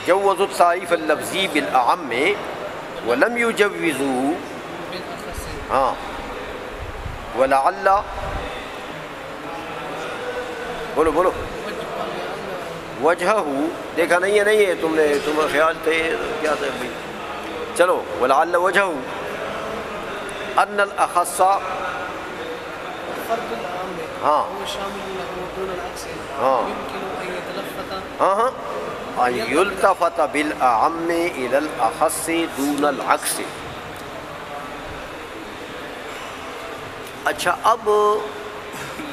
جوزوا التعریف اللفظی بالاعم ولم یجوزوا ہاں ولعل بولو بولو وجہہ دیکھا نہیں ہے تم نے تمہیں خیال تھے کیا تھا بھائی چلو ولعل وجہہ ان الاخص ہاں ہاں ان یلتفت بالاعم الى الاخص دون العکس. اچھا اب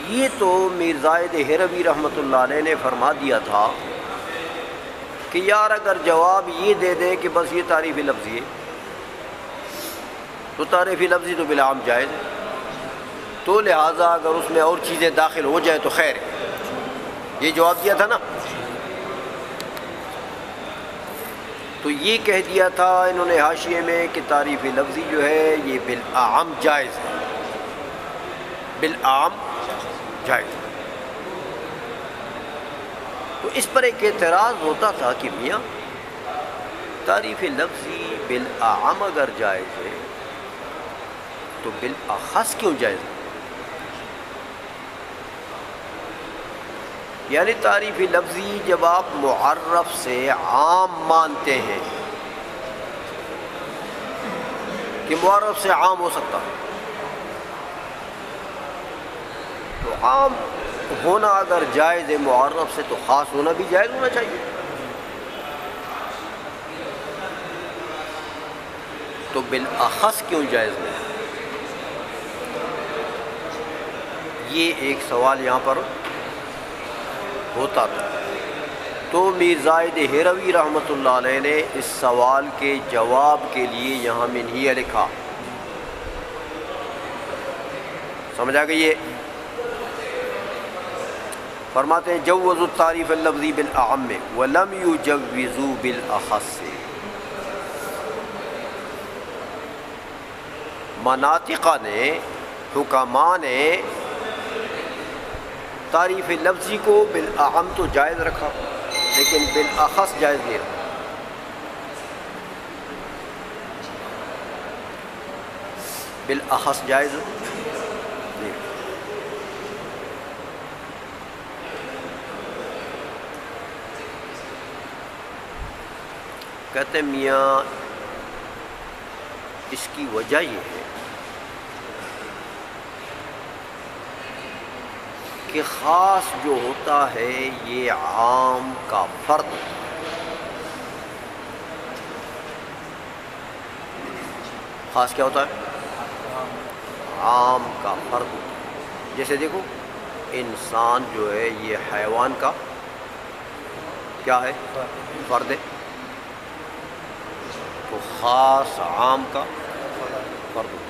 یہ تو میر زاہد ہروی رحمۃ اللہ علیہ نے فرما دیا تھا کہ یار اگر جواب یہ دے دیں کہ بس یہ تعریف لفظی ہے تو تعریف لفظی تو بالعام جائز ہے، تو لہٰذا اگر اس میں اور چیزیں داخل ہو جائیں تو خیر ہے. یہ جواب دیا تھا نا. تو یہ کہہ دیا تھا انہوں نے حاشیے میں کہ تعریف لفظی جو ہے یہ بالعام جائز ہے، بالعام جائز. تو اس پر ایک اعتراض ہوتا تھا کہ میاں تعریف لفظی بالعام اگر جائز ہے تو بالاخص کیوں جائز ہے؟ یعنی تعریف لفظی جب آپ معرف سے عام مانتے ہیں کہ معرف سے عام ہو سکتا ہے، تو عام ہونا اگر جائز ہے معرف سے تو خاص ہونا بھی جائز ہونا چاہیے. تو بالاخص کیوں جائز نہیں؟ یہ ایک سوال یہاں پر ہوتا تھا. تو میر زاہد ہروی رحمۃ اللہ علیہ نے اس سوال کے جواب کے لیے یہاں منہیہ لکھا. سمجھ آ گئی ہے؟ فرماتے ہیں جوزوا التعریف اللفظی بالاعم ولم یجوزوا بالاخص. مناطقہ نے، حکماء نے تعریف لفظی کو بالاعم تو جائز رکھا لیکن بالاخص جائز نہیں رکھا. بالاخص جائز نہیں. کہتے ہیں میاں اس کی وجہ یہ ہے کہ خاص جو ہوتا ہے یہ عام کا فرد. خاص کیا ہوتا ہے؟ عام کا فرد. جیسے دیکھو انسان جو ہے یہ حیوان کا کیا ہے؟ فرد ہے. تو خاص عام کا فرد ہوتا ہے.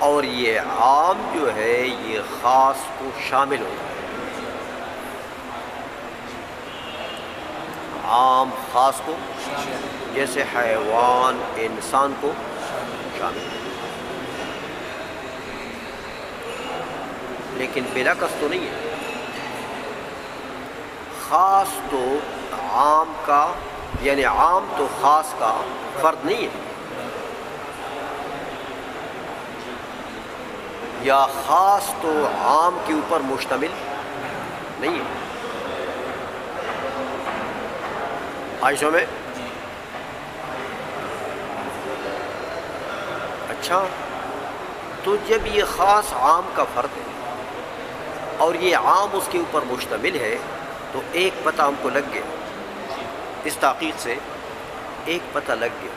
اور یہ عام جو ہے یہ خاص کو شامل ہوتا ہے. عام خاص کو جیسے حیوان انسان کو شامل ہوتا ہے. لیکن بالعکس تو نہیں ہے. خاص تو عام کا یعنی عام تو خاص کا فرد نہیں ہے، یا خاص تو عام کے اوپر مشتمل نہیں ہے. عائشہ میں اچھا تو جب یہ خاص عام کا فرد ہے اور یہ عام اس کے اوپر مشتمل ہے تو ایک پتہ ہم کو لگ گیا، اس تحقیق سے ایک پتہ لگ گیا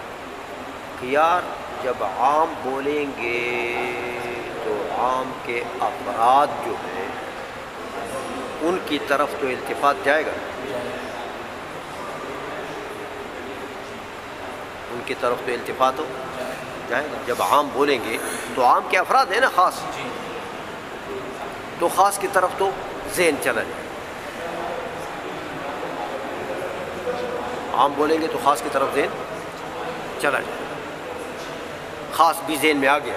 کہ یار جب عام بولیں گے تو عام کے افراد جو ہیں ان کی طرف تو التفات جائے گا، ان کی طرف تو التفات ہو جائے گا. جب عام بولیں گے تو عام کے افراد ہیں نا خاص، تو خاص کی طرف تو ذہن چلا جائے. عام بولیں گے تو خاص کی طرف ذہن چلا جائے، خاص بھی ذہن میں آ گیا.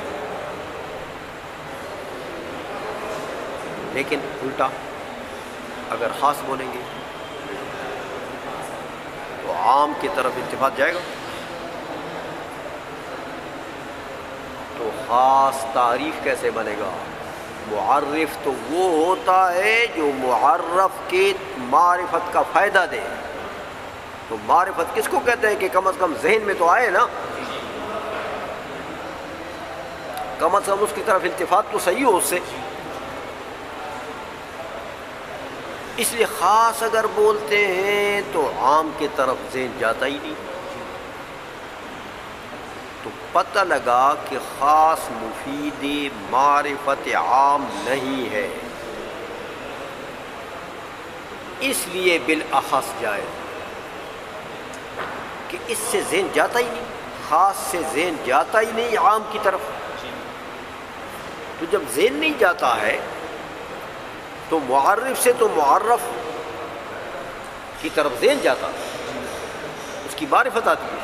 لیکن الٹا اگر خاص بولیں گے تو عام کی طرف التفات جائے گا. تو خاص تعریف کیسے بنے گا؟ معرف تو وہ ہوتا ہے جو معرف کے معرفت کا فائدہ دے. تو معرفت کس کو کہتے ہیں کہ کم از کم ذہن میں تو آئے نا، کم از کم اس کی طرف التفات تو صحیح ہو اس سے. اس لیے خاص اگر بولتے ہیں تو عام کی طرف ذہن جاتا ہی نہیں. تو پتہ لگا کہ خاص مفید معرفت عام نہیں ہے، اس لیے بالاخص جائے کہ اس سے ذہن جاتا ہی نہیں، خاص سے ذہن جاتا ہی نہیں عام کی طرف. تو جب ذہن نہیں جاتا ہے تو معرف سے تو معرف کی طرف ذہن جاتا، اس کی معرفت آتی ہے.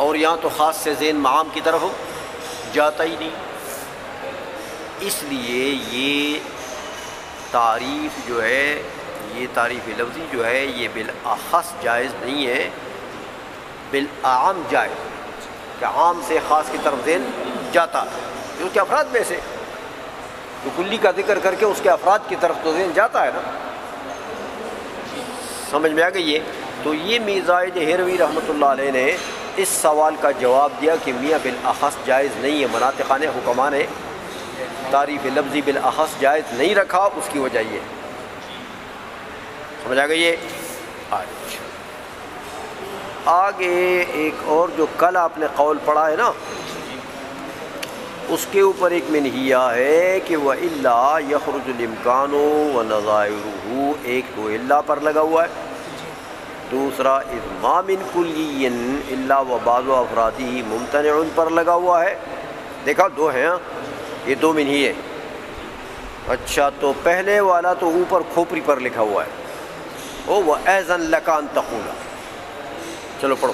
اور یہاں تو خاص سے ذہن عام کی طرف جاتا ہی نہیں. اس لیے یہ تعریف جو ہے، یہ تعریف لفظی جو ہے، یہ بالاخص جائز نہیں ہے، بالاعم جائز، کہ عام سے خاص کی طرف ذہن جاتا ہے. جو کہ افراد میں سے جو کلی کا ذکر کر کے اس کے افراد کی طرف تو ذہن جاتا ہے نا. سمجھ میں آ گئی ہے؟ تو یہ میرزائے دہلوی رحمۃ اللہ علیہ نے اس سوال کا جواب دیا کہ میاں بالاخص جائز نہیں ہے. مناطقان حکماء نے تعریف لفظی بالاخص جائز نہیں رکھا، اس کی وجہ یہ. سمجھ آ گئی ہے؟ اچھا آگے ایک اور جو کل آپ نے قول پڑھا ہے نا، اس کے اوپر ایک منہیہ ہے کہ وَإِلَّا يَخْرُجُ الْإِمْكَانُ وَنَظَائِرُهُ. ایک تو الا پر لگا ہوا ہے، دوسرا اذ ما من کلی الا وبعض افرادہ ممتنع پر لگا ہوا ہے. دیکھا دو ہیں، یہ دو منہیے. اچھا تو پہلے والا تو اوپر کھوپری پر لکھا ہوا ہے، او وَأَذًا لَكَ أَن تَقُولَ. چلو پڑھو.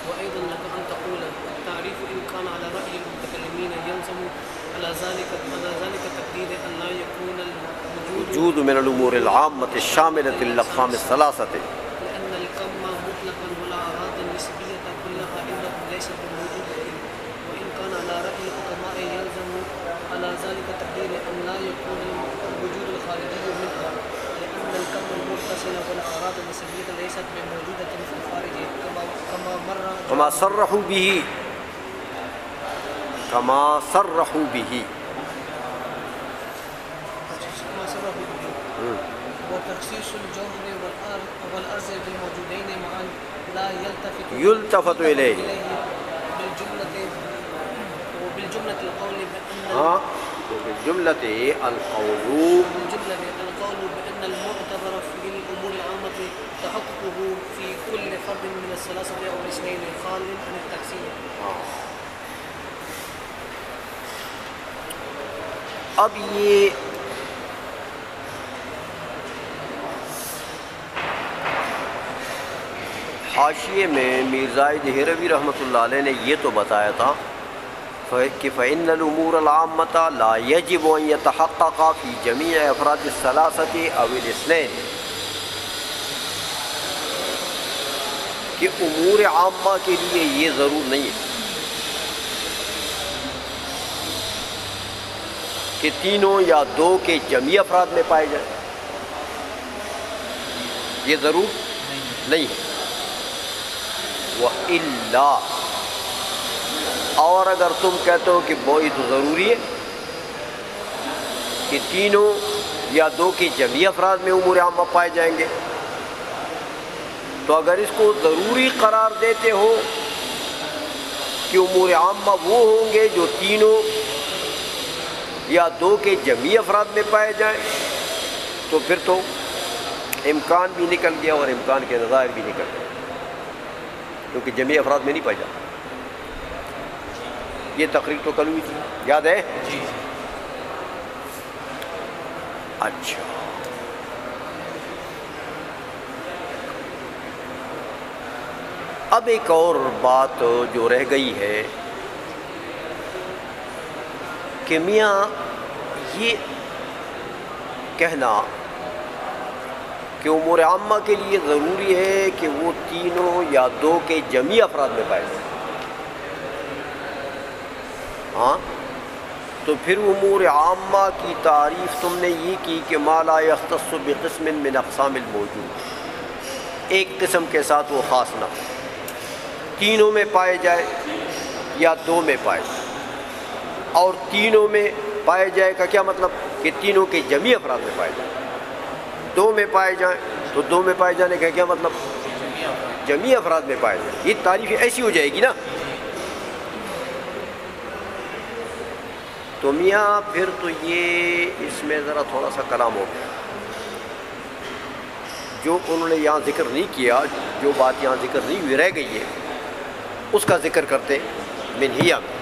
وأيضا لك أن تقول التعريف إن كان على رأي المتكلمين يلزم على ذلك تقدير أن لا يكون وجود من الأمور العامة الشاملة للأقسام الثلاثة، لأن الكم مطلقا والأعراض النسبية كلها عنده ليست بموجودة. وإن كان على رأي الحكماء يلزم على ذلك تقدير أن لا يكون الوجود الخارجي منها، لأن الكم المتصل والأعراض النسبية ليست بموجودة في الخارج كما صرحوا به وتخصيص الجوهر والأرض بالموجودين معا لا يلتفت إليه وبالجملة القول بأن المعتبر في الأمور العامة تحققه في كل فرد من الثلاثة أو الاثنين خال عن التقسيم. اب یہ حاشیے میں میرزائے دہلوی رحمۃ اللہ علیہ نے یہ تو بتایا تھا کہ فإن الأمور العامة لا يجب أن يتحقق في جميع أفراد الثلاثة أو الاثنين، کہ امور عامہ کے لیے یہ ضرور نہیں ہے کہ تینوں یا دو کے جمعی افراد میں پائے جائیں، یہ ضرور نہیں ہے. وَإِلَّا، اور اگر تم کہتے ہو کہ وہی تو ضروری ہے کہ تینوں یا دو کے جمعی افراد میں امور عامہ پائے جائیں گے، تو اگر اس کو ضروری قرار دیتے ہو کہ امور عامہ وہ ہوں گے جو تینوں یا دو کے جمعی افراد میں پائے جائیں، تو پھر تو امکان بھی نکل گیا اور امکان کے نظائر بھی نکل گئے، کیونکہ جمعی افراد میں نہیں پائے جاتے. یہ تقریر تو کل ہوئی تھی، یاد ہے؟ جی. اچھا اب ایک اور بات جو رہ گئی ہے کہ میاں یہ کہنا کہ امور عامہ کے لیے ضروری ہے کہ وہ تینوں یا دو کے جمعی افراد میں پائے جائیں، ہاں تو پھر امور عامہ کی تعریف تم نے یہ کی کہ ما لا یختص بقسم من اقسام الموجود، ایک قسم کے ساتھ وہ خاص نہ ہو، تینوں میں پائے جائے یا دو میں پائے جائے۔ اور تینوں میں پائے جائے کا کیا مطلب کہ تینوں کے جمعی افراد میں پائے جائیں، دو میں پائے جائیں تو دو میں پائے جانے کا کیا مطلب جمعی افراد میں پائے جائیں، یہ تعریف ایسی ہو جائے گی نا۔ تو میاں پھر تو یہ اس میں ذرا تھوڑا سا کلام ہو گیا، جو انہوں نے یہاں ذکر نہیں کیا، جو بات یہاں ذکر نہیں ہوئی رہ گئی ہے، اس کا ذکر کرتے منہیہ میں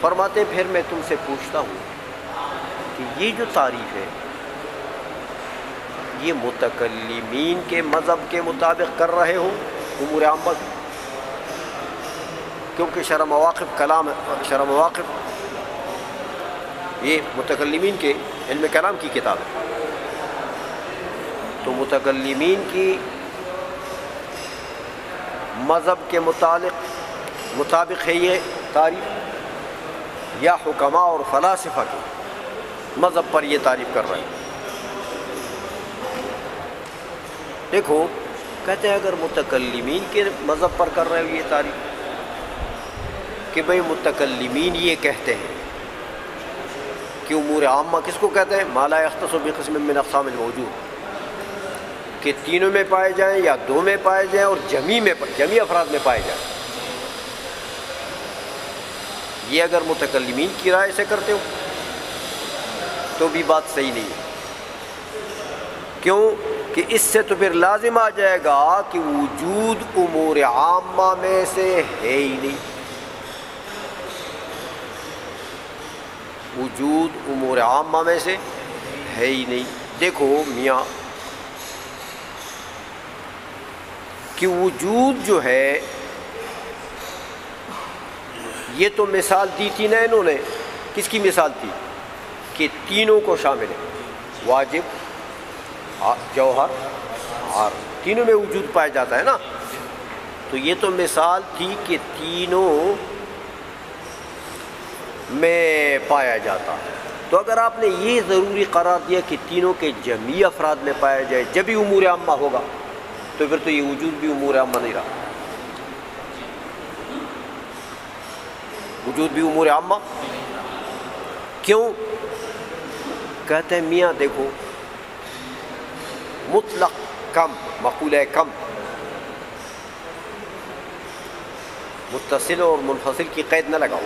فرماتے ہیں پھر میں تم سے پوچھتا ہوں کہ یہ جو تعریف ہے یہ متکلمین کے مذہب کے مطابق کر رہے ہو امور عامہ کی، کیونکہ شرح مواقف کلام، شرح مواقف یہ متکلمین کے علم کلام کی کتاب ہے، تو متکلمین کی مذہب کے مطابق ہے یہ تعریف، یا حکماء اور فلاسفہ کے مذہب پر یہ تعریف کر رہے ہیں؟ دیکھو کہتے ہیں اگر متکلمین کے مذہب پر کر رہے ہو یہ تعریف کہ بھئی متکلمین یہ کہتے ہیں کہ امور عامہ کس کو کہتے ہیں؟ ما لا یختص بقسم من اقسام الموجود، کہ تینوں میں پائے جائیں یا دو میں پائے جائیں اور جمعی افراد میں پائے جائیں، یہ اگر متکلمین کی رائے سے کرتے ہو تو بھی بات صحیح نہیں ہے۔ کیوں کہ اس سے تو پھر لازم آ جائے گا کہ وجود امور عامہ میں سے ہے ہی نہیں، وجود امور عامہ میں سے ہے ہی نہیں۔ دیکھو میاں کہ وجود جو ہے یہ تو مثال دی تھی نا انہوں نے، کس کی مثال تھی؟ کہ تینوں کو شامل ہے، واجب، جوہر، عارض، تینوں میں وجود پایا جاتا ہے نا، تو یہ تو مثال تھی کہ تینوں میں پایا جاتا ہے۔ تو اگر آپ نے یہ ضروری قرار دیا کہ تینوں کے جمعی افراد میں پایا جائے جب ہی امور عامہ ہوگا، تو پھر تو یہ وجود بھی امور عامہ نہیں رہا، وجود بھی امور عامہ کیوں؟ کہتے ہیں میاں دیکھو مطلق کم، مقولہ کم، متصل اور منفصل کی قید نہ لگاؤ،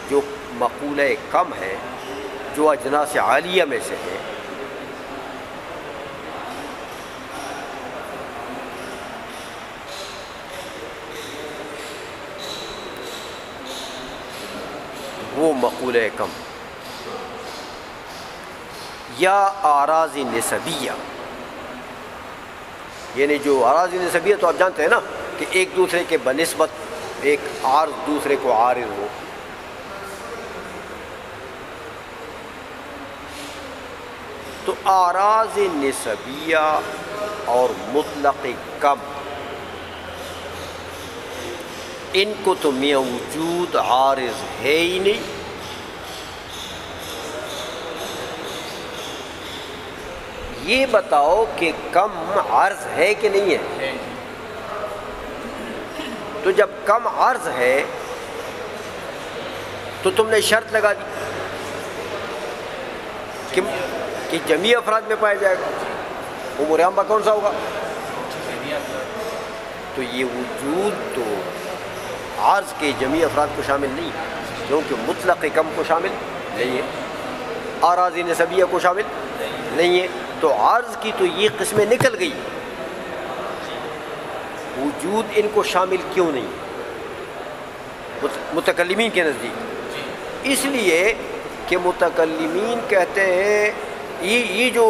جو مقولہ کم ہے جو اجناس عالیہ میں سے ہے، وہ مقولہ کم یا اعراض نسبیہ، یعنی جو اعراض نسبیہ تو آپ جانتے ہیں نا کہ ایک دوسرے کے بنسبت ایک عارض دوسرے کو عارض ہو، تو اعراض نسبیہ اور مطلق کم ان کو تو میاں وجود عارض ہے ہی نہیں، یہ بتاؤ کہ کم عرض ہے کہ نہیں ہے؟ تو جب کم عرض ہے تو تم نے شرط لگا دی کہ جمعی افراد میں پایا جائے گا، امور عامہ کون سا ہوگا؟ تو یہ وجود تو عرض کے جمعی افراد کو شامل نہیں ہے، کیونکہ مطلق کم کو شامل نہیں ہے، اعراض نسبیہ کو شامل نہیں ہے، تو عرض کی تو یہ قسمیں نکل گئی، وجود ان کو شامل کیوں نہیں متکلمین کے نزدیک؟ اس لیے کہ متکلمین کہتے ہیں یہ جو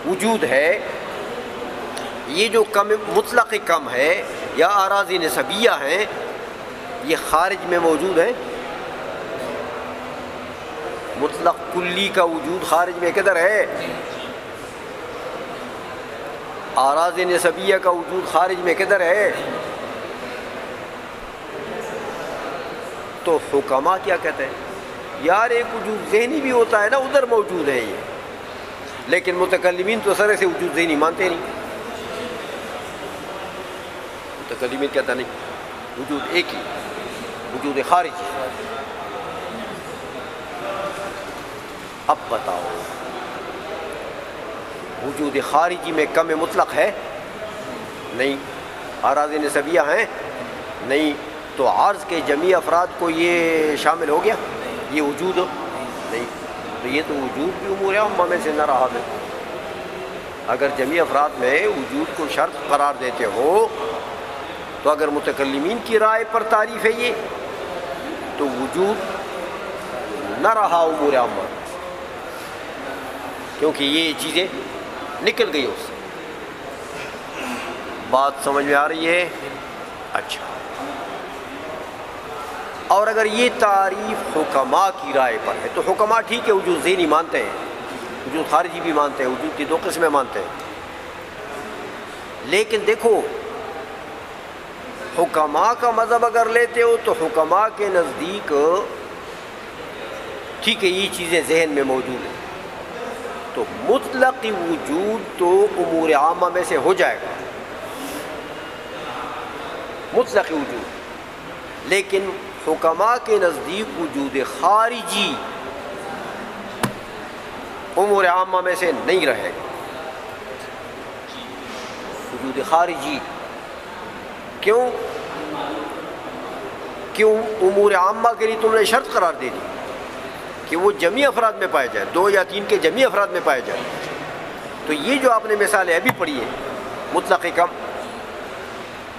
وجود ہے، یہ جو کم مطلق کم ہے یا اعراض نسبیہ ہیں، یہ خارج میں موجود ہے؟ مطلق کلی کا وجود خارج میں کدھر ہے؟ اعراض نسبیہ کا وجود خارج میں کدھر ہے؟ تو حکما کیا کہتے ہیں؟ یار ایک وجود ذہنی بھی ہوتا ہے نا، ادھر موجود ہے یہ، لیکن متکلمین تو سرے سے وجود ذہنی مانتے نہیں۔ متکلمین کہتا نہیں، وجود ایک ہی، وجود خارجی۔ اب بتاؤ وجود خارجی میں کم مطلق ہے؟ نہیں۔ اعراض نسبیہ ہیں؟ نہیں۔ تو عرض کے جمیع افراد کو یہ شامل ہو گیا یہ وجود؟ نہیں۔ تو یہ تو وجود بھی امور عامہ میں سے نہ رہا ہے۔ اگر جمیع افراد میں وجود کو شرط قرار دیتے ہو تو اگر متکلمین کی رائے پر تعریف ہے یہ، تو وجود نہ رہا امور عامہ، کیونکہ یہ چیزیں نکل گئی اس سے۔ بات سمجھ میں آ رہی ہے؟ اچھا، اور اگر یہ تعریف حکماء کی رائے پر ہے تو حکماء ٹھیک ہے وجود ذہنی مانتے ہیں، وجود خارجی بھی مانتے ہیں، وجود کی دو قسمیں مانتے ہیں، لیکن دیکھو حکماء کا مذہب اگر لیتے ہو تو حکماء کے نزدیک ٹھیک ہے یہ چیزیں ذہن میں موجود ہیں، تو مطلق وجود تو امور عامہ میں سے ہو جائے گا، مطلق وجود، لیکن حکماء کے نزدیک وجود خارجی امور عامہ میں سے نہیں رہے گا۔ وجود خارجی کیوں امور عامہ کے لیے تم نے شرط قرار دے دی کہ وہ جمیع افراد میں پائے جائے، 2 یا 3 کے جمیع افراد میں پائے جائے، تو یہ جو آپ نے مثالیں ابھی پڑھی ہے مطلق کم،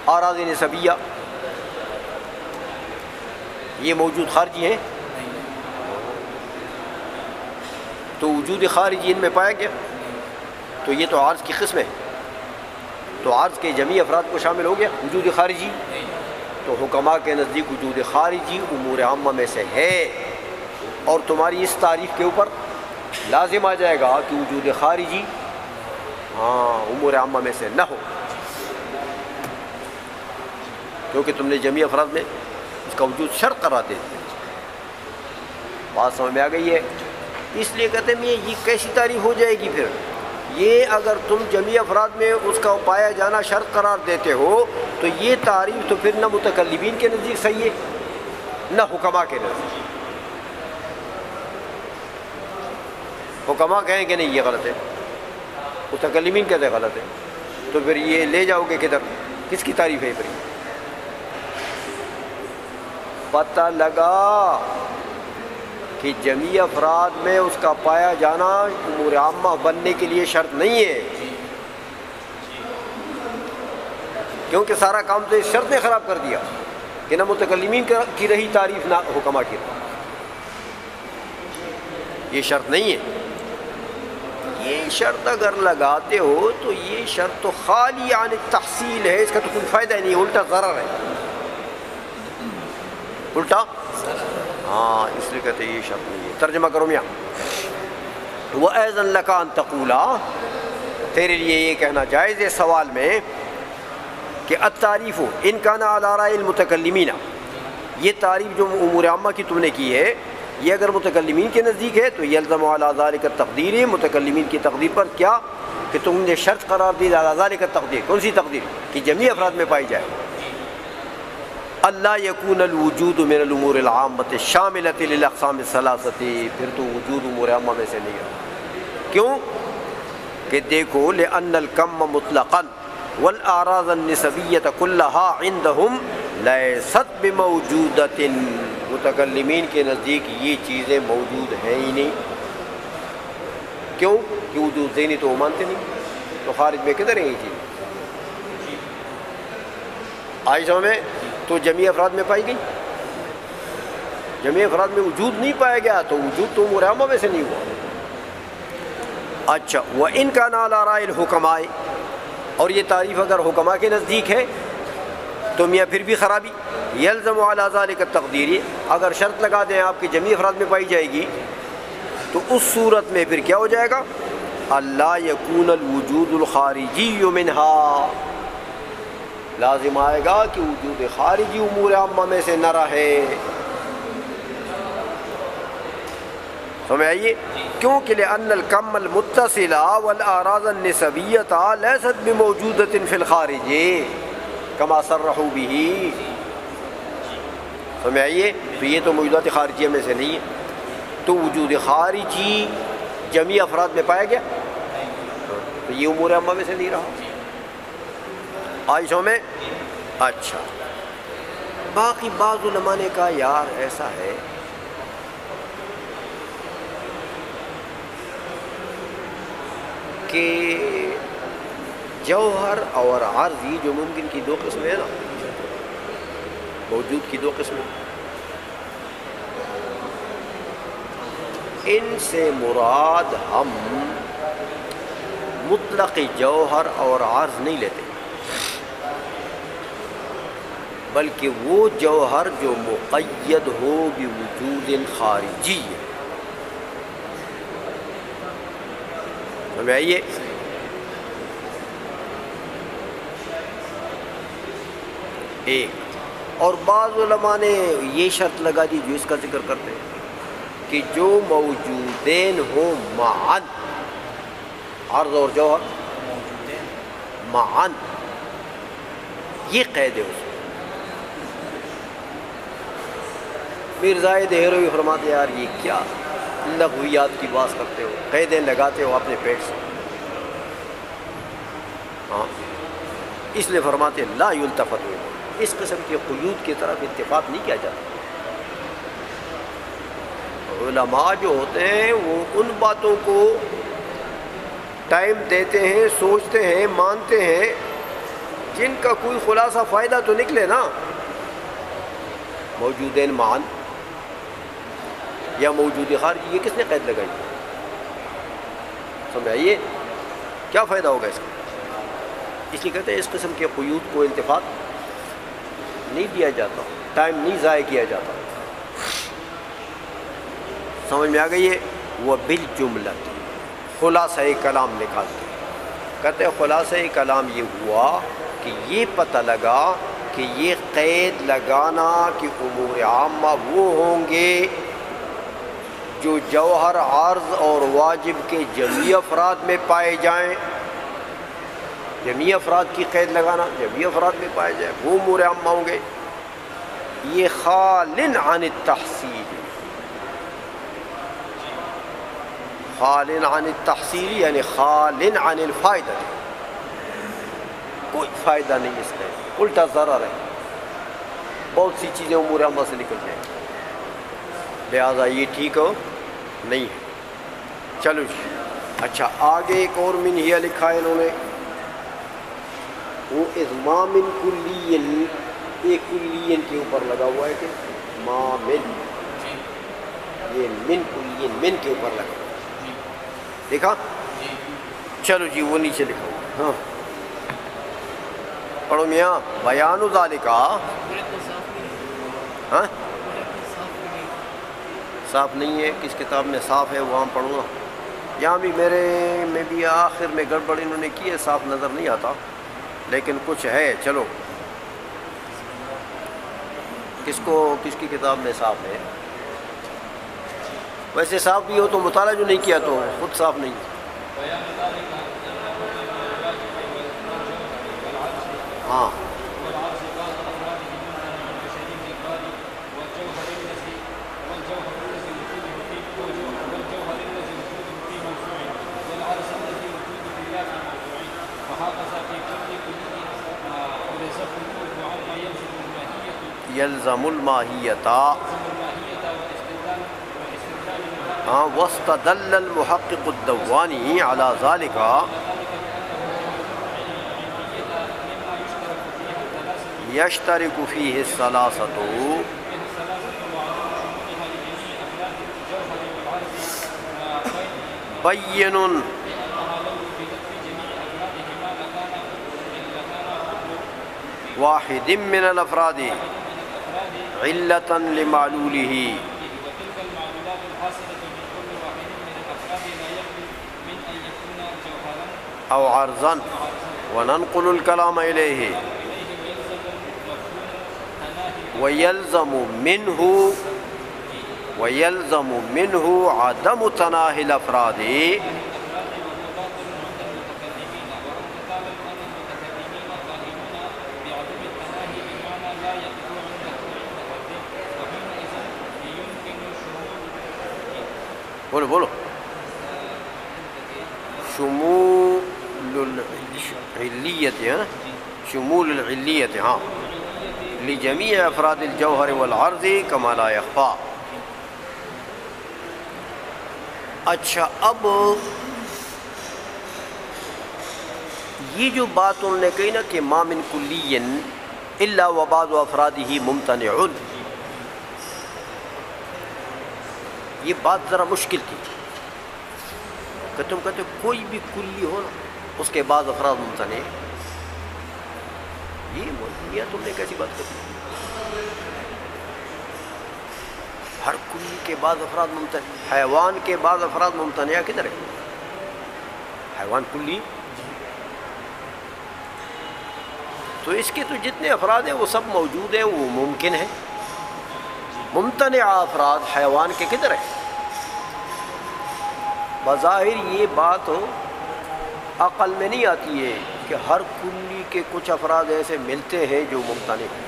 اعراض نسبیہ، یہ موجود خارجی ہیں، تو وجود خارجی ان میں پایا گیا، تو یہ تو عرض کی قسم ہے، تو عرض کے جمیع افراد کو شامل ہو گیا وجود خارجی، تو حکماء کے نزدیک وجود خارجی امور عامہ میں سے ہے، اور تمہاری اس تعریف کے اوپر لازم آ جائے گا کہ وجود خارجی امور عامہ میں سے نہ ہو، کیونکہ تم نے جمیع افراد میں اس کا وجود شرط قرار دے دیا۔ بات سمجھ میں آ گئی ہے؟ اس لیے کہتے ہیں یہ کیسی تعریف ہو جائے گی پھر؟ یہ اگر تم جمیع افراد میں اس کا پایا جانا شرط قرار دیتے ہو تو یہ تعریف تو پھر نہ متکلمین کے نزدیک صحیح ہے نہ حکماء کے نزدیک۔ حکماء کہیں کہ نہیں یہ غلط ہے، متکلمین کہتے ہیں غلط ہے، تو پھر یہ لے جاؤ گے کدھر؟ کس کی تعریف ہے پھر؟ پتہ لگا کہ جمیع افراد میں اس کا پایا جانا امور عامہ بننے کے لیے شرط نہیں ہے، کیونکہ سارا کام تو اس شرط نے خراب کر دیا کہ نہ متکلمین کی رہی تعریف نہ حکماء کی رہی، یہ شرط نہیں ہے۔ یہ شرط اگر لگاتے ہو تو یہ شرط تو خالی عن تحصیل ہے، اس کا تو کوئی فائدہ نہیں، الٹا ضرر ہے، الٹا اس لیے کہتے ہیں یہ شرط نہیں ہے۔ ترجمہ کرو میاں، وَأَيْضًا لَكَ أَن تَقُولَ، تیرے لیے یہ کہنا جائز ہے سوال میں کہ التعریف ان کان علی رأی المتکلمین، یہ تعریف جو امور عامہ کی تم نے کی ہے یہ اگر متکلمین کے نزدیک ہے تو یلزم علی ذلک التقدیر، متکلمین کی تقدیر پر کیا کہ تم نے شرط قرار دی علی ذلک التقدیر، کون سی تقدیر؟ کہ جمیع افراد میں پائی جائے، اللہ یکون الوجود من الامور العامۃ الشاملۃ للاقسام الثلاثۃ، پھر تو وجود امور عامہ میں سے نہیں ہے۔ کیوں کہ دیکھو لأن الکم مطلقا والاعراض النسبیۃ کلها عندهم لیست بموجودۃ، متکلمین کے نزدیک یہ چیزیں موجود ہیں ہی نہیں، کیوں کہ وجود ذہنی تو وہ مانتے نہیں، تو خارج میں کدھر ہیں یہ چیز؟ عائشہ میں تو جمیع افراد میں پائی گئی، جمیع افراد میں وجود نہیں پایا گیا تو وجود تو امور عامہ میں سے نہیں ہوا۔ اچھا، وَإِنْ كَانَ عَلَىٰ رَأْيِ الْحُكَمَاءِ، اور یہ تعریف اگر حکماء کے نزدیک ہے تو میاں پھر بھی خرابی. یلزم علی ذلک التقدیری، اگر شرط لگا دیں آپ کی جمیع افراد میں پائی جائے گی تو اس صورت میں پھر کیا ہو جائے گا؟ اللہ یکون الوجود الخارجی منہا، لازم آئے گا کہ وجود خارجی امور عامہ میں سے نہ رہے. سمجھ آئیے؟ کیونکہ لأن الکم المتصلہ والاعراض النسبیۃ لیست بموجودۃ فی الخارج کما صرحوا بہ. سمجھ آئیے؟ تو یہ تو موجودات خارجیہ میں سے نہیں ہے، تو وجود خارجی جمیع افراد میں پایا گیا تو یہ امور عامہ میں سے نہیں رہا. آئیشوں میں اچھا. باقی بعض علماء نے کہا یار ایسا ہے کہ جوہر اور عرضی جو ممکن کی دو قسمیں ہیں نا، موجود کی دو قسمیں، ان سے مراد ہم مطلق جوہر اور عرض نہیں لیتے، بلکہ وہ جوہر جو مقید ہو بوجود خارجی ہے. سمجھ آئیے؟ ایک اور بعض علماء نے یہ شرط لگا دی جو اس کا ذکر کرتے ہیں کہ جو موجودین ہوں معاً، عرض اور جوہر معاً، یہ قید ہے اس میں. مرزائے دہروی فرماتے یار یہ کیا لغویات کی بات کرتے ہو، قیدیں لگاتے ہو اپنے پیٹ سے. ہاں اس لیے فرماتے لا یلتفت ہوئے، اس قسم کے قیود کی طرف التفات نہیں کیا جاتا. علماء جو ہوتے ہیں وہ ان باتوں کو ٹائم دیتے ہیں، سوچتے ہیں، مانتے ہیں جن کا کوئی خلاصہ فائدہ تو نکلے نا. موجودین معاً یا موجود خارجی، یہ کس نے قید لگائی؟ سمجھ آئیے؟ کیا فائدہ ہوگا اس کا؟ اس لیے کہتے ہیں اس قسم کے قیود کو التفات نہیں دیا جاتا، ٹائم نہیں ضائع کیا جاتا. سمجھ میں آ گئی ہے؟ وہ بالجملہ خلاصہ کلام نکالتے ہیں، کہتے ہیں خلاصہ کلام یہ ہوا کہ یہ پتہ لگا کہ یہ قید لگانا کہ امور عامہ وہ ہوں گے جو جوہر، عرض اور واجب کے جمیع افراد میں پائے جائیں. جمیع افراد کی قید لگانا جمیع افراد میں پائے جائیں، وہ امور عامہ ہوں گے. یہ خالٍ عن التحصیل، خالٍ عن التحصیل یعنی خالٍ عن الفائدہ، کوئی فائدہ نہیں اس میں، الٹا ضرر ہے. بہت سی چیزیں امور عامہ سے نکل جائیں، لہٰذا یہ ٹھیک ہو نہیں ہے. چلو جی اچھا آگے ایک اور منہیہ لکھا ہے انہوں نے، وہ اضماء من کلین، ایک کلین کے اوپر لگا ہوا ہے کہ ما من، یہ من کلین من کے اوپر لگا ہوا ہے، دیکھا؟ چلو جی وہ نیچے لکھا ہوا. ہاں پڑھو میاں. بیان ذالکا، ہاں صاف نہیں ہے، کس کتاب میں صاف ہے وہاں پڑھوں گا. یہاں بھی میرے میں بھی آخر میں گڑبڑ انہوں نے کی ہے، صاف نظر نہیں آتا لیکن کچھ ہے. چلو کس کی کتاب میں صاف ہے؟ ویسے صاف بھی ہو تو مطالعہ جو نہیں کیا تو خود صاف نہیں. ہاں یلزم الماہیتا، ہاں واستدل المحقق الدوانی علی ذالک یشترک فیہ الثلاثۃ بین واحد من الافراد علة لمعلوله وتلك المعلولات الحاصلة من كل واحد من الأفراد لا يخلو من أن يكون جوهرا او عرضا وننقل الكلام إليه ويلزم منه عدم تناهي الافراد بولو شمول العلیت شمول العلیت لجميع افراد الجوہر والعرض كما لا يخفى. اچھا اب یہ جو بات انہوں نے کہی نا کہ ما من کلی الا وبعض افرادہ ممتنع، یہ بات ذرا مشکل تھی کہ تم کہتے کوئی بھی کلی ہو نا اس کے بعد افراد ممتنع، یہ تم نے کیسی بات کری؟ ہر کلی کے بعد افراد ممتنع، حیوان کے بعد افراد ممتنع کدھر ہے؟ حیوان کلی، تو اس کے تو جتنے افراد ہیں وہ سب موجود ہیں، وہ ممکن ہے. ممتنع افراد حیوان کے کدھر ہے؟ بظاہر یہ بات عقل میں نہیں آتی ہے کہ ہر کلی کے کچھ افراد ایسے ملتے ہیں جو ممتنع ہیں.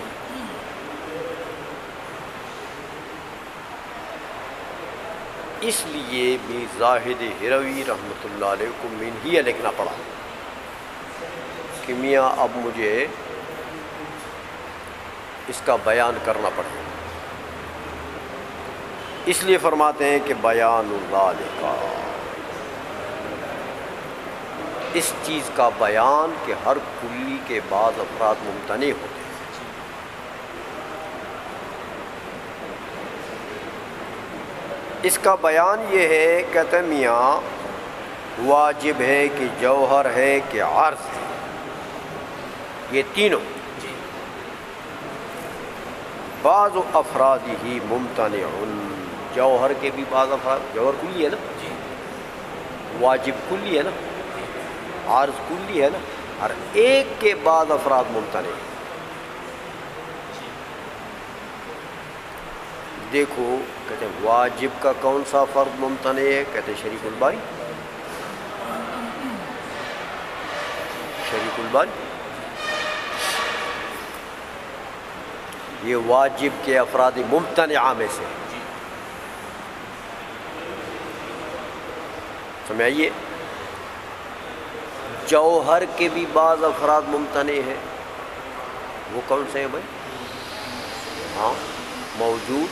اس لیے بھی زاہد ہروی رحمۃ اللہ علیہ کو منہیہ لکھنا پڑا کہ میاں اب مجھے اس کا بیان کرنا پڑے گا. اس لیے فرماتے ہیں کہ بیان ذالک، اس چیز کا بیان کہ ہر کلی کے بعد افراد ممتنع ہوتے ہیں. اس کا بیان یہ ہے کہتے ہیں میاں واجب ہے کہ جوہر ہے کہ عرض ہے، یہ تینوں بعض افراد ہی ممتنع، جوہر کے بھی بعض افراد، جوہر کلی ہے نا، واجب کلی ہے نا، عرض کلی ہے نا، ہر ایک کے بعد افراد ممتنع. دیکھو کہتے ہیں واجب کا کون سا فرد ممتنع ہے؟ کہتے ہیں شریک الباری. شریک الباری یہ واجب کے افراد ممتنعہ میں سے. سمجھائیے جوہر کے بھی بعض افراد ممتنع ہیں، وہ کون سے ہیں بھائی؟ ہاں موجود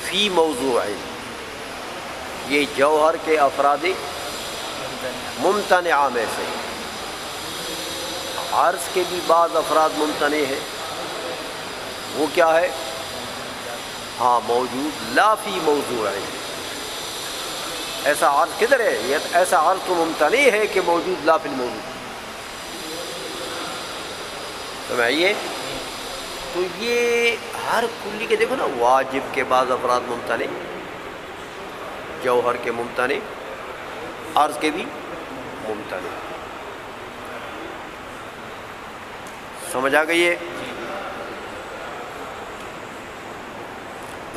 فی موضوع، یہ جوہر کے افراد ممتنعہ میں سے. عرض کے بھی بعض افراد ممتنع ہیں، وہ کیا ہے؟ ہاں موجود لا فی موضوع. ایسا عرض کدھر ہے؟ یہ ایسا عرض تو ممتنع ہے کہ موجود لا فی الموضوع. سمجھائیے تو یہ ہر کلی کے دیکھو نا، واجب کے بعض افراد ممتنع، جوہر کے ممتنع، عرض کے بھی ممتنع. سمجھ آ گئی ہے؟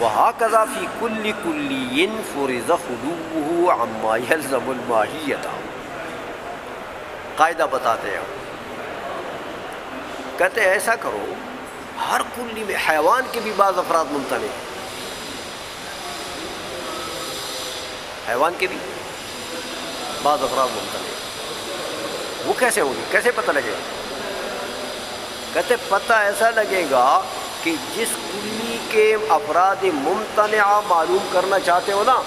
وَهَكَذَا فِي كُلِّ كُلِّيٍّ فُرِضَ خُلُوُّهُ عَمَّا يَلْزَمُ الْمَاهِيَّةَ. قاعدہ بتاتے ہیں، کہتے ہیں ایسا کرو ہر کلی میں حیوان کے بھی بعض افراد ممتنع ہیں، حیوان کے بھی بعض افراد ممتنع ہیں. وہ کیسے ہوگی؟ کیسے پتہ لگے گا؟ کہتے پتہ ایسا لگے گا کہ جس کلی کے افراد ممتنعہ معلوم کرنا چاہتے ہو نا،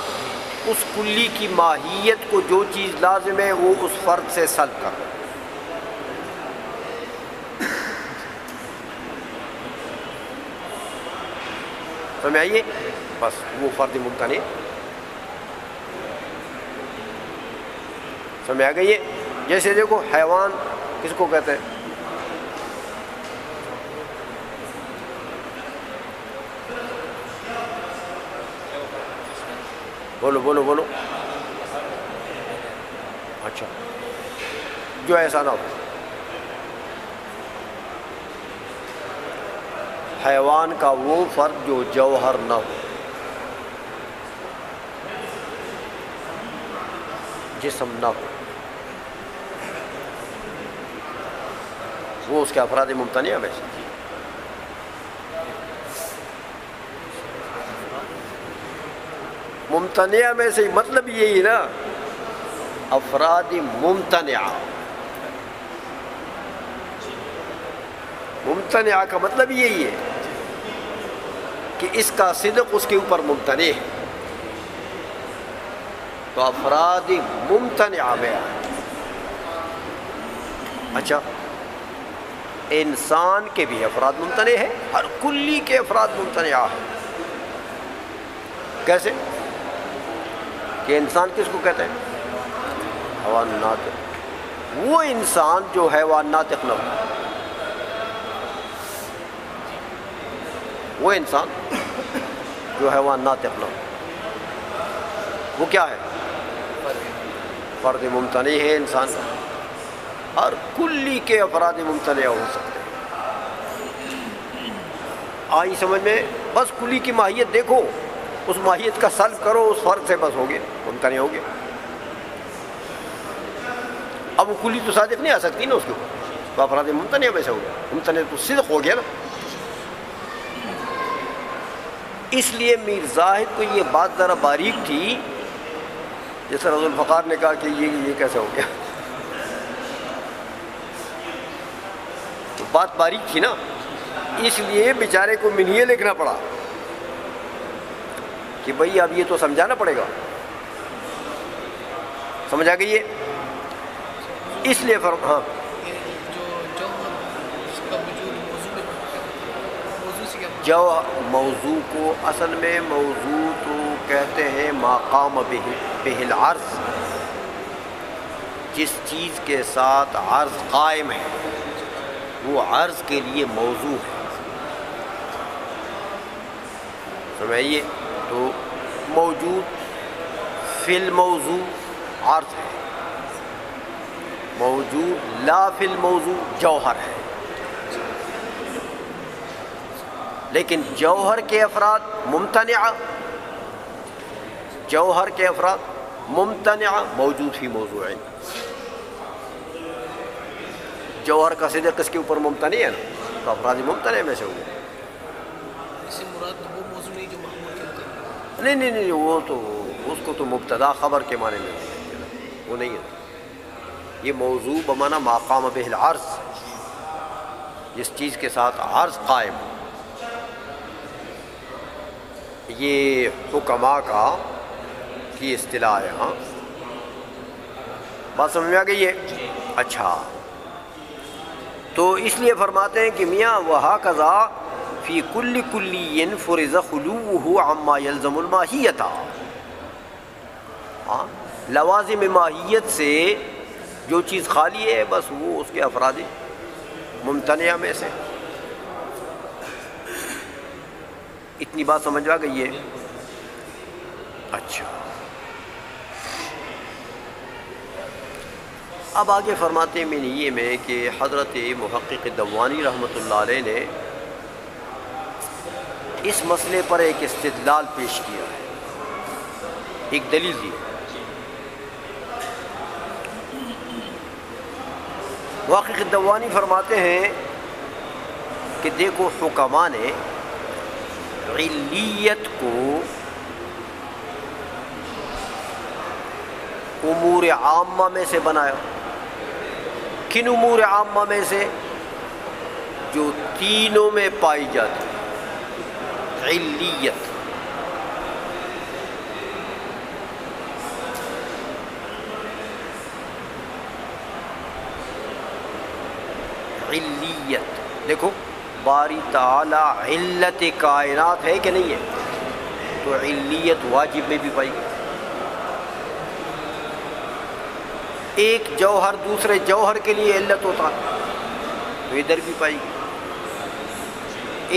اس کلی کی ماہیت کو جو چیز لازم ہے وہ اس فرد سے سلب کر. سمجھائیے بس وہ فرد ممتنع. سمجھ آ گئی ہے؟ جیسے دیکھو حیوان کس کو کہتے ہیں؟ بولو بولو بولو. اچھا جو ایسا نہ ہو. حیوان کا وہ فرد جو جوہر نہ ہو، جسم نہ ہو، وہ اس کے افراد ممتنعہ میں سے. ممتنعہ میں سے مطلب یہی نا، افراد ممتنعہ. ممتنعہ کا مطلب یہی ہے کہ اس کا صدق اس کے اوپر ممتنع ہے، تو افراد ممتنعہ میں آئے. اچھا انسان کے بھی افراد ممتنع ہے، ہر کلی کے افراد ممتنعہ ہیں. کیسے کہ انسان کس کو کہتے ہیں؟ حیوان ناطق. وہ انسان جو حیوان ناطق نہ ہو، وہ انسان جو حیوان ناطق نہ ہو، وہ کیا ہے؟ فرد ممتنع ہے انسان کا. ہر کلی کے افراد ممتنع ہو سکتے ہیں. آئی سمجھ میں؟ بس کلی کی ماہیت دیکھو، اس ماہیت کا سلب کرو، اس فرق سے بس ہو گیا، ممتنع ہو گیا. اب وہ کلی تو صادق نہیں آ سکتی نا اس کے اوپر، تو افراد ممتنع ویسے ہو گیا. ممتنع تو صدق ہو گیا نا. اس لیے میر زاہد کو یہ بات ذرا باریک تھی، جیسے رضو الفقار نے کہا کہ یہ کیسے ہو گیا. تو بات باریک تھی نا، اس لیے بیچارے کو منہیے لکھنا پڑا کہ بھئی اب یہ تو سمجھانا پڑے گا. سمجھ آ گئی ہے؟ اس لیے فرق. ہاں جو موضوع کو اصل میں موضوع تو کہتے ہیں ما قام بہ العرض، جس چیز کے ساتھ عرض قائم ہے وہ عرض کے لیے موضوع ہے. سمجھئے؟ تو موجود فی الموضوع عرض ہے، موجود لا فی الموضوع جوہر ہے. لیکن جوہر کے افراد ممتنعہ، جوہر کے افراد ممتنعہ موجود فی موضوع. جوہر کا صدق اس کے اوپر ممتنع ہے نا، تو افراد ممتنع میں سے ہو گئے. اس سے مراد وہ موضوع نہیں جو محمول کے مقابلے. نہیں، وہ تو اس کو تو مبتدا خبر کے معنی میں وہ نہیں ہے. یہ موضوع بمعنی ما قام بہ العرض، جس چیز کے ساتھ عرض قائم ہو. یہ حکماء کی اصطلاح ہے. ہاں بات سمجھ میں آ گئی ہے؟ اچھا تو اس لیے فرماتے ہیں کہ میاں وَهَكَذَا فِي كُلِّ كُلِّيٍّ فُرِضَ خُلُوُّهُ عَمَّا يَلْزَمُ الْمَاهِيَّةَ. ہاں لوازم ماہیت سے جو چیز خالی ہے بس وہ اس کے افراد ممتنعہ میں سے. اتنی بات سمجھ آ گئی ہے؟ اچھا اب آگے فرماتے ہیں یہ میں کہ حضرت محقق دوانی رحمۃ اللہ علیہ نے اس مسئلے پر ایک استدلال پیش کیا ہے، ایک دلیل دی. محقق دوانی فرماتے ہیں کہ دیکھو حکماء نے علیت کو امور عامہ میں سے بنایا. کن امور عامہ میں سے؟ جو تینوں میں پائی جاتی علیت. علیت دیکھو باری تعالی علت کائنات ہے کہ نہیں ہے؟ تو علیت واجب میں بھی پائی گئی. ایک جوہر دوسرے جوہر کے لیے علت ہوتا ہے تو ادھر بھی پائی گئی.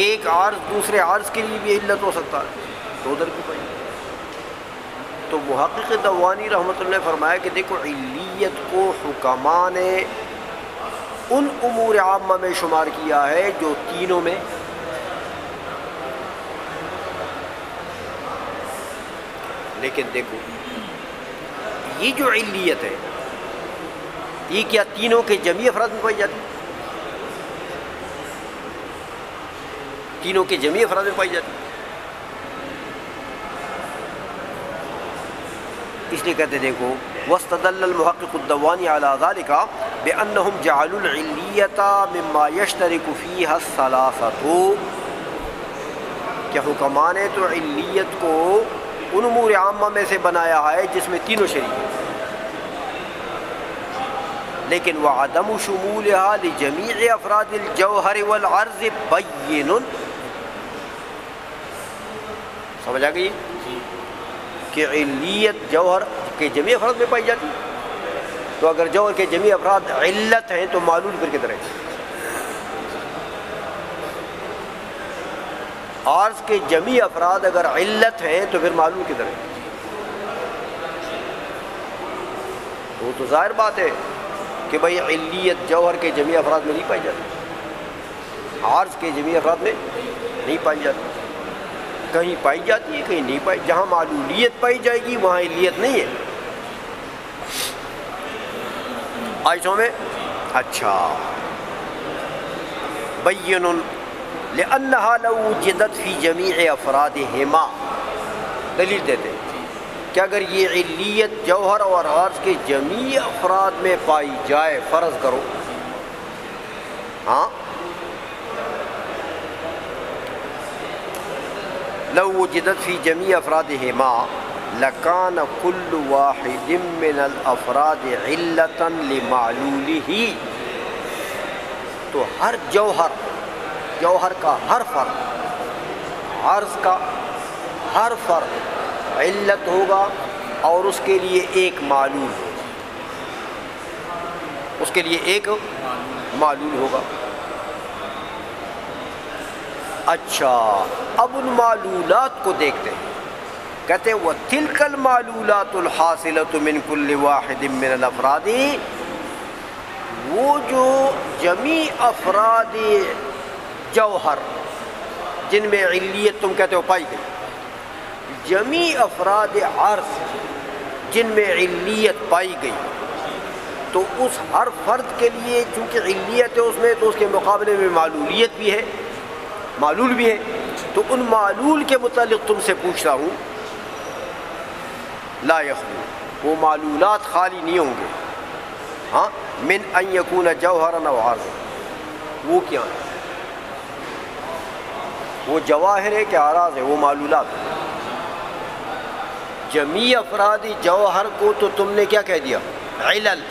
ایک عارض دوسرے عارض کے لیے بھی علت ہو سکتا ہے تو ادھر بھی پائی گئی. تو محقق دوانی رحمۃ اللہ نے فرمایا کہ دیکھو علیت کو حکماء نے ان امور عامہ میں شمار کیا ہے جو تینوں میں، لیکن دیکھو یہ جو علیت ہے یہ کیا تینوں کے جمعی افراد میں پائی جاتی؟ تینوں کے جمعی افراد میں پائی جاتی، اس لیے کہتے دیکھو واستدل المحقق الدوانی على ذلك بأنهم جعلوا العلیة مما يشترك فيها الثلاثة، کہ حکماء نے تو علیت کو ان امور عامہ میں سے بنایا ہے جس میں تینوں شریک ہیں، لیکن وعدم شمولها لجميع افراد الجوہر والعرض بین، سمجھ آ گئی کہ علیت جوہر کے جميع افراد میں پائی جاتی، تو اگر جوہر کے جميع افراد علت ہیں تو معلول پھر کدھر ہے؟ عرض کے جميع افراد اگر علت ہیں تو پھر معلول کدھر ہے؟ وہ تو ظاہر بات ہے کہ بھئی علیت جوہر کے جميع افراد میں نہیں پائی جاتی، عرض کے جميع افراد میں نہیں پائی جاتی، کہیں پائی جاتی ہے کہیں نہیں پائی، جہاں معلولیت پائی جائے گی وہاں علیت نہیں ہے۔ آیتوں میں اچھا بین لأنها لو وجدت فی جمیع افرادہما، دلیل دیتے کہ اگر یہ علیت جوہر اور عرض کے جمیع افراد میں پائی جائے، فرض کرو ہاں لو وجدت فی جمیع افرادہما لکان کل واحد من الافراد علتا لمعلولہ، تو ہر جوہر کا ہر فرد، عرض کا ہر فرد علت ہوگا اور اس کے لیے ایک معلول، اس کے لیے ایک معلول ہوگا۔ اچھا اب ان معلولات کو دیکھتے ہیں، کہتے ہیں وَتِلْكَ الْمَعْلُولَاتُ الْحَاصِلَةُ مِنْ كُلِّ وَاحِدٍ مِّنَ الْأَفْرَادِ، وہ جو جمیع افراد جوہر جن میں علیت تم کہتے ہو پائی گئی، جمیع افراد عرض جن میں علیت پائی گئی، تو اس ہر فرد کے لیے چونکہ علیت ہے اس میں، تو اس کے مقابلے میں معلولیت بھی ہے، معلول بھی ہے، تو ان معلول کے متعلق تم سے پوچھتا ہوں لا یخلو، وہ معلولات خالی نہیں ہوں گے، ہاں من ان یکون جوہرا و عرض، وہ کیا ہے؟ وہ جواہر ہے کہ اعراض ہے؟ وہ معلولات۔ جمیع افراد جوہر کو تو تم نے کیا کہہ دیا؟ علل،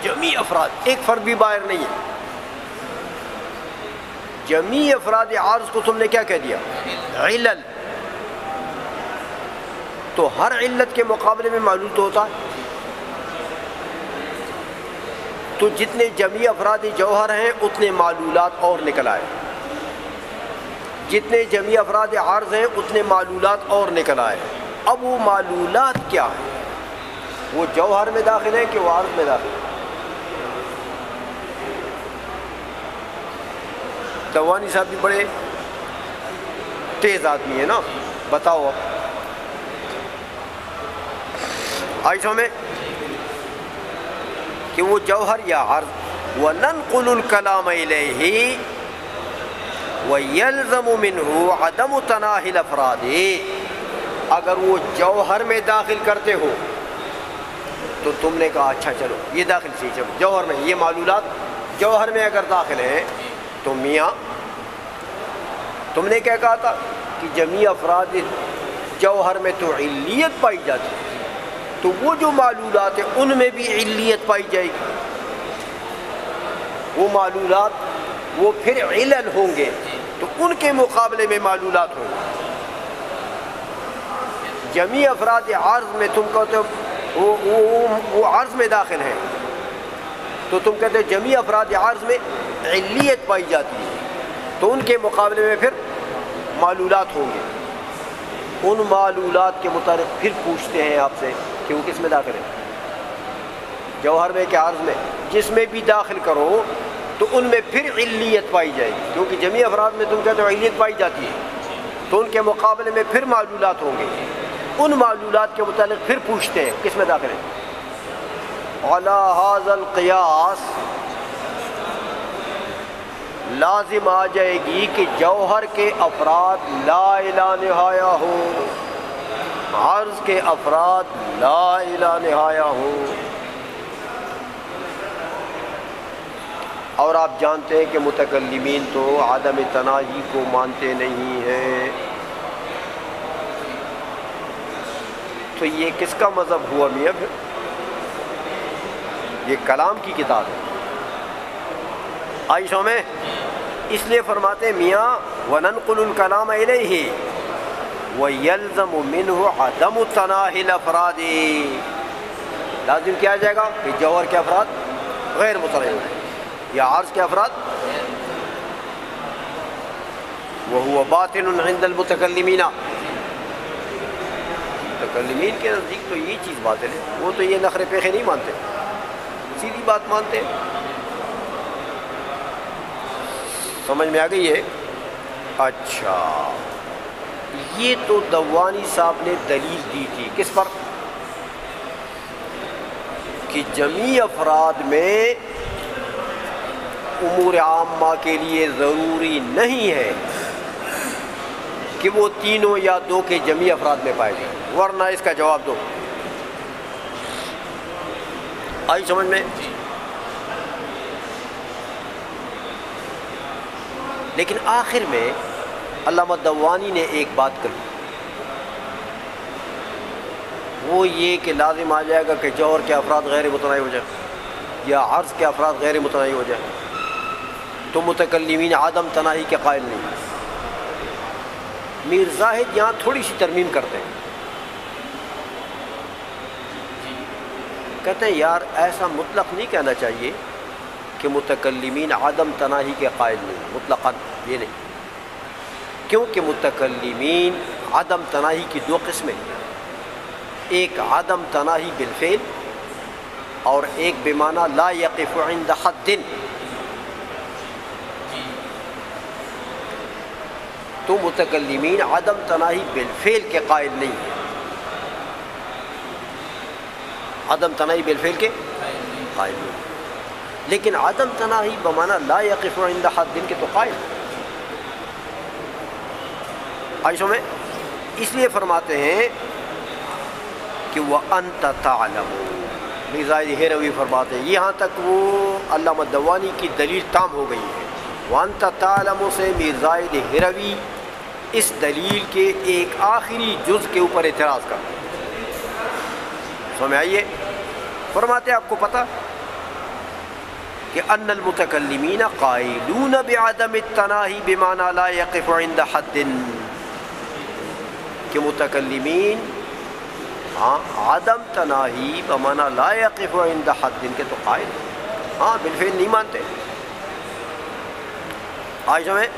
جمیع افراد، ایک فرد بھی باہر نہیں ہے۔ جمیع افراد عرض کو تم نے کیا کہہ دیا؟ علل، تو ہر علت کے مقابلے میں معلول تو ہوتا ہے، تو جتنے جمیع افراد جوہر ہیں اتنے معلولات اور نکل آئے، جتنے جمیع افراد عرض ہیں اتنے معلولات اور نکل آئے۔ اب وہ معلولات کیا ہیں؟ وہ جوہر میں داخل ہیں کہ وہ عرض میں داخل ہیں؟ دوانی صاحب بھی بڑے تیز آدمی ہے نا، بتاؤ اب آئیسوں میں کہ وہ جوہر یا عرض وَنَنْقُلُ الْكَلَامَ إِلَيْهِ وَيَلْزَمُ مِنْهُ عَدَمُ تَنَاهِ الْأَفْرَادِ، اگر وہ جوہر میں داخل کرتے ہو تو تم نے کہا اچھا چلو یہ داخل سے چلو جوہر میں، یہ معلولات جوہر میں اگر داخل ہیں تو میاں تم نے کیا کہا تھا کہ جمیع افراد جوہر میں تو علیت پائی جاتی ہے، تو وہ جو معلولات ہیں ان میں بھی علیت پائی جائے گی، وہ معلولات وہ پھر علل ہوں گے، تو ان کے مقابلے میں معلولات ہوں گے۔ جمیع افراد عرض میں تم کہتے ہو وہ عرض میں داخل ہیں، تو تم کہتے ہو جمیع افراد عرض میں علیت پائی جاتی ہے، تو ان کے مقابلے میں پھر معلولات ہوں گے۔ ان معلولات کے متعلق پھر پوچھتے ہیں آپ سے کہ وہ کس میں داخل ہے، جوہر میں کہ عرض میں، جس میں بھی داخل کرو تو ان میں پھر علیت پائی جائے گی، کیونکہ جمیع افراد میں تم کہتے ہو علیت پائی جاتی ہے، تو ان کے مقابلے میں پھر معلولات ہوں گے، ان معلولات کے متعلق پھر پوچھتے ہیں کس میں داخل ہے۔ علی ھذا القیاس لازم آ جائے گی کہ جوہر کے افراد لا الہ نہایہ ہوں، عرض کے افراد لا الہ نہایہ ہوں۔ اور آپ جانتے ہیں کہ متکلمین تو عدم تناہی کو مانتے نہیں ہیں، تو یہ کس کا مذہب ہوا میاں؟ پھر یہ کلام کی کتاب ہے، عائشہ میں، اس لیے فرماتے ہیں میاں وَنَنْقُلُ الْكَلَامَ إِلَيْهِ وَيَلْزَمُ مِنْهُ عَدَمُ تَنَاهِ الْأَفْرَادِ، لازم کیا جائے گا کہ جوہر کے افراد غیر متناہی ہیں یا عرض کے افراد، وَهُوَ بَاطِنٌ عِنْدَ الْمُتَكَلِّمِينَ، متکلمین کے نزدیک تو یہ چیز باطل ہے، وہ تو یہ نخرے پیخے نہیں مانتے، سیدھی بات مانتے ہیں۔ سمجھ میں آ گئی ہے؟ اچھا، یہ تو دوانی صاحب نے دلیل دی تھی کس پر؟ کہ جمیع افراد میں امور عامہ کے لیے ضروری نہیں ہے کہ وہ تینوں یا دو کے جمیع افراد میں پائے جائیں، ورنہ اس کا جواب دو۔ آئی سمجھ میں؟ لیکن آخر میں علامہ دوانی نے ایک بات کہی، وہ یہ کہ لازم آ جائے گا کہ جوہر کے افراد غیر متناہی ہو جائیں یا عرض کے افراد غیر متناہی ہو جائیں، تو متکلمین عدم تناہی کے قائل نہیں۔ میر زاہد یہاں تھوڑی سی ترمیم کرتے ہیں، کہتے ہیں یار ایسا مطلق نہیں کہنا چاہیے کہ متکلمین عدم تناہی کے قائل نہیں، مطلقاً یہ نہیں، کیونکہ متکلمین عدم تناہی کی دو قسمیں، ایک عدم تناہی بالفعل اور ایک بمعنی لا یقف عند حد، تو متکلمین عدم تناہی بالفعل کے قائل نہیں ہیں، عدم تناہی بالفعل کے قائل نہیں، لیکن عدم تناہی بمعنی لا یقف عند حد کے تو قائل ہیں۔ عائشہ میں اس لیے فرماتے ہیں کہ وَأَنْتَ تَعْلَمُ، میرزائد ہیروی فرماتے ہیں یہاں تک وہ علامہ دوانی کی دلیل تام ہو گئی ہے، وَأَنْتَ تَعْلَمُ سے میرزائد ہیروی اس دلیل کے ایک آخری جز کے اوپر اعتراض کرتے ہیں۔ سمجھ آئیے؟ فرماتے ہیں آپ کو پتہ کہ ان المتکلمین قائلون بعدم التناہی بمعنی لا یقف عند حد، کہ متکلمین عدم تناہی بمعنی لا یقف عند حد کے تو قائل، بالفعل نہیں مانتے۔ آج ہمیں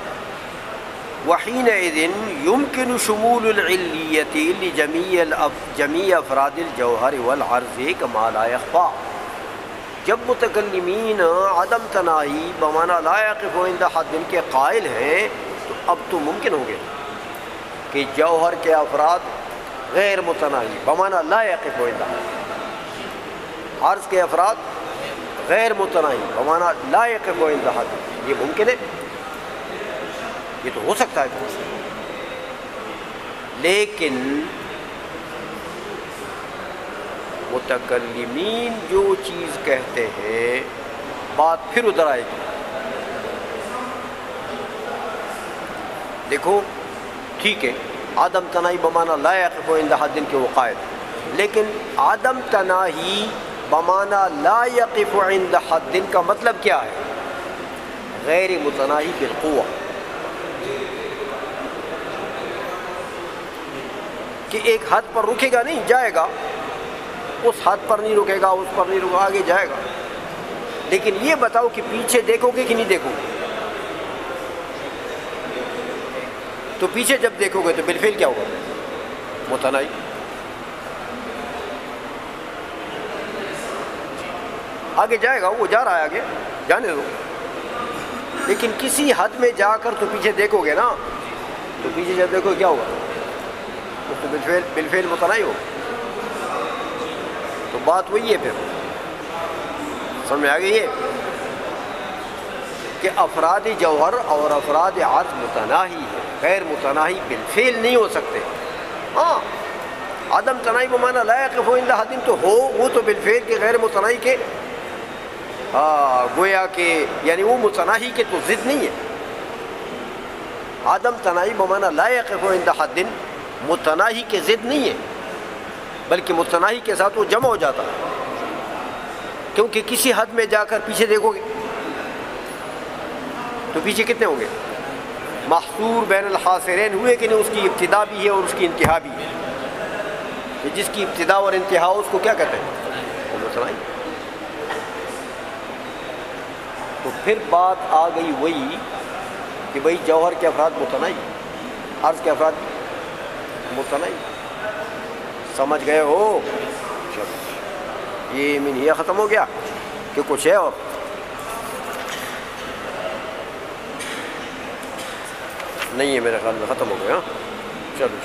وحینئذ یمکن شمول العلیۃ لجمیع افراد الجوہر والعرض کما لا یخفی، جب متکلمین عدم تناہی بمعنی لا یقف عند حد کے قائل ہیں تو اب تو ممکن ہو گیا کہ جوہر کے افراد غیر متناہی بمعنی لا یقف عند حد، عرض کے افراد غیر متناہی بمعنی لا یقف عند حد، یہ ممکن ہے، یہ تو ہو سکتا ہے، لیکن متکلمین جو چیز کہتے ہیں بات پھر ادھر آئے گی۔ دیکھو ٹھیک ہے، عدم تناہی بمعنی لا یقف عند حد کے وہ قائل، لیکن عدم تناہی بمعنی لا یقف عند حد کا مطلب کیا ہے؟ غیر متناہی بالقوہ، کہ ایک حد پر رکے گا نہیں، جائے گا، اس حد پر نہیں رکے گا، اس پر نہیں رکے گا، آگے جائے گا، لیکن یہ بتاؤ کہ پیچھے دیکھو گے کہ نہیں دیکھو گے؟ تو پیچھے جب دیکھو گے تو بالفعل کیا ہوگا؟ متناہی. آگے جائے گا، وہ جا رہا ہے آگے، جانے دو. لیکن کسی حد میں جا کر تو پیچھے دیکھو گے نا، تو پیچھے جب دیکھو کیا ہوگا، تو بالفعل متناہی ہو. تو بات وہی ہے، پھر سمجھ میں آ گئی ہے کہ افراد جوہر اور افراد عرض متناہی ہے، غیر متناہی بالفعل نہیں ہو سکتے. ہاں عدم تناہی بمانا لا یقف عند حد تو ہو، وہ تو بالفعل کے غیر متناہی کے گویا کہ یعنی وہ متناہی کے تو ضد نہیں ہے. عدم تناہی بمانا لا یقف عند حد متناہی کے ضد نہیں ہے، بلکہ متناہی کے ساتھ وہ جمع ہو جاتا ہے. کیونکہ کسی حد میں جا کر پیچھے دیکھو گے تو پیچھے کتنے ہوں گے؟ محصور بین الحاصرین ہوئے کہ نہیں، اس کی ابتدا بھی ہے اور اس کی انتہا بھی ہے. کہ جس کی ابتدا اور انتہا اس کو کیا کہتے ہیں؟ وہ متناہی. تو پھر بات آ گئی وہی کہ بھئی جوہر کے افراد متناہی، عرض کے افراد متناہی. سمجھ گئے ہو؟ یہ منہیہ ختم ہو گیا کہ کچھ ہے اور؟ نہیں ہے میرے خیال میں ختم ہو گیا. چلو